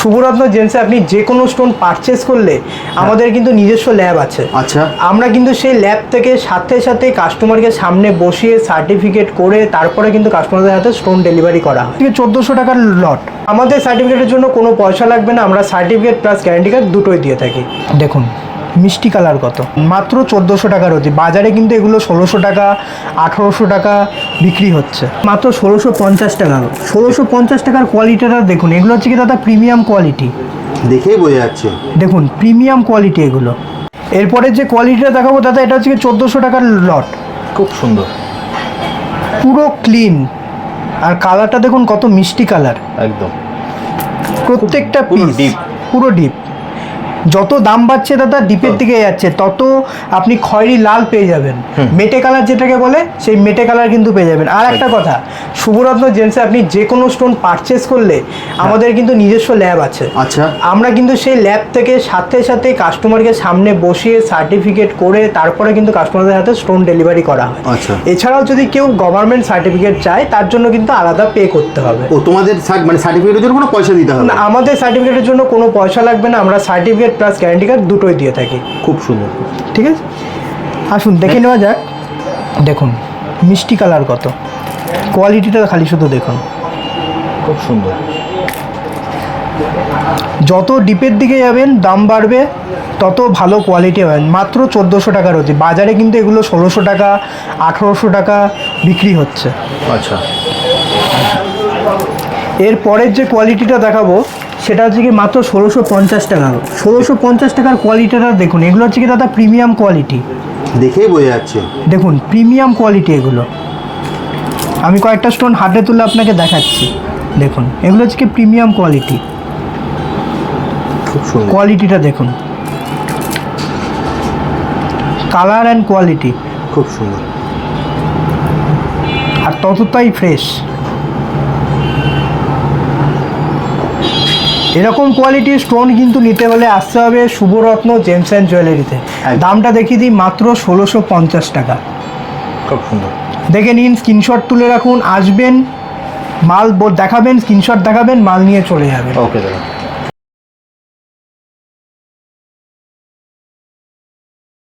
শুভরত্ন জেমসে আপনি যে কোনো স্টোন পারচেস করলে আমাদের কিন্তু নিজস্ব ল্যাব আছে। আচ্ছা, আমরা কিন্তু সেই ল্যাব থেকে সাথে সাথে কাস্টমারকে সামনে বসিয়ে সার্টিফিকেট করে তারপরে কিন্তু কাস্টমারদের হাতে স্টোন ডেলিভারি করা হয়। 1400 টাকার লট। আমাদের সার্টিফিকেটের জন্য কোনো পয়সা লাগবে না, আমরা সার্টিফিকেট প্লাস গ্যারান্টি কার্ড দুটোই দিয়ে থাকি। দেখুন মিষ্টি কালার কত, মাত্র 1400 টাকার হচ্ছে। বাজারে কিন্তু এগুলো 1600 টাকা 1800 টাকা বিক্রি হচ্ছে, মাত্র 1650 টাকা। 1650 টাকার কোয়ালিটিটা দেখুন, এগুলো হচ্ছে কি দাদা প্রিমিয়াম কোয়ালিটি, দেখেই বোঝা যাচ্ছে। দেখুন প্রিমিয়াম কোয়ালিটি এগুলো। এরপরে যে কোয়ালিটিটা দেখাবো দাদা, এটা হচ্ছে কি 1400 টাকার লট। খুব সুন্দর, পুরো ক্লিন, আর কালারটা দেখুন কত মিষ্টি কালার, একদম প্রত্যেকটা পুরো পিস deep। পুরো ডিপ। যত দাম বাড়ছে দাদা ডিপের দিকে যাচ্ছে, তত আপনি খয়েরি লাল পেয়ে যাবেন, মেটে কালার যেটাকে বলে সেই মেটে কালার কিন্তু পেয়ে যাবেন। আর একটা কথা, শুভরত্ন জেমসে আপনি যে কোনো স্টোন পারচেস করলে আমাদের কিন্তু নিজস্ব ল্যাব আছে। আচ্ছা, আমরা কিন্তু সেই ল্যাব থেকে সাথে সাথে কাস্টমারকে সামনে বসিয়ে সার্টিফিকেট করে তারপরে কিন্তু কাস্টমারদের হাতে স্টোন ডেলিভারি করা হয়। আচ্ছা। এছাড়াও যদি কেউ গভর্নমেন্ট সার্টিফিকেট চায় তার জন্য কিন্তু আলাদা পে করতে হবে। ও তোমাদের মানে সার্টিফিকেটের জন্য কোনো পয়সা দিতে হবে না, না? আমাদের সার্টিফিকেটের জন্য কোনো পয়সা লাগবে না, আমরা সার্টিফিকেট প্লাস গ্যারান্টি কার্ড দুটোই দিয়ে থাকি। খুব সুন্দর, ঠিক আছে, আসুন দেখে নেওয়া যাক। দেখুন মিষ্টি কালার কত, কোয়ালিটিটা খালি শুধু দেখুন, খুব সুন্দর। যত ডিপের দিকে যাবেন দাম বাড়বে, তত ভালো কোয়ালিটি পাবেন। মাত্র 1400 টাকার হচ্ছে, বাজারে কিন্তু এগুলো 1600 টাকা 1800 টাকা বিক্রি হচ্ছে। আচ্ছা, এর পরের যে কোয়ালিটিটা দেখাবো সেটা হচ্ছে কি মাত্র 1650 টাকা। 1650 টাকার কোয়ালিটিটা দেখুন, এগুলো হচ্ছে কি দাদা প্রিমিয়াম কোয়ালিটি, দেখেই বোঝা যাচ্ছে। দেখুন প্রিমিয়াম কোয়ালিটি এগুলো। আমি কয়েকটা স্টোন হাতে তুলে আপনাকে দেখাচ্ছি, দেখুন এগুলো হচ্ছে কি প্রিমিয়াম কোয়ালিটি। খুব সুন্দর, কোয়ালিটিটা দেখুন, কালার অ্যান্ড কোয়ালিটি, খুব সুন্দর। আর ততটাই ফ্রেশ। এরকম কোয়ালিটির স্টোন কিন্তু নিতে হলে আসতে হবে শুভরত্ন জেমস অ্যান্ড জুয়েলারিতে। দামটা দেখিয়ে দিই, মাত্র 1650 টাকা। খুব সুন্দর। দেখে নিন, স্ক্রিনশট তুলে রাখুন, আসবেন মাল দেখাবেন, স্ক্রিনশট দেখাবেন, মাল নিয়ে চলে যাবেন। ওকে দাদা।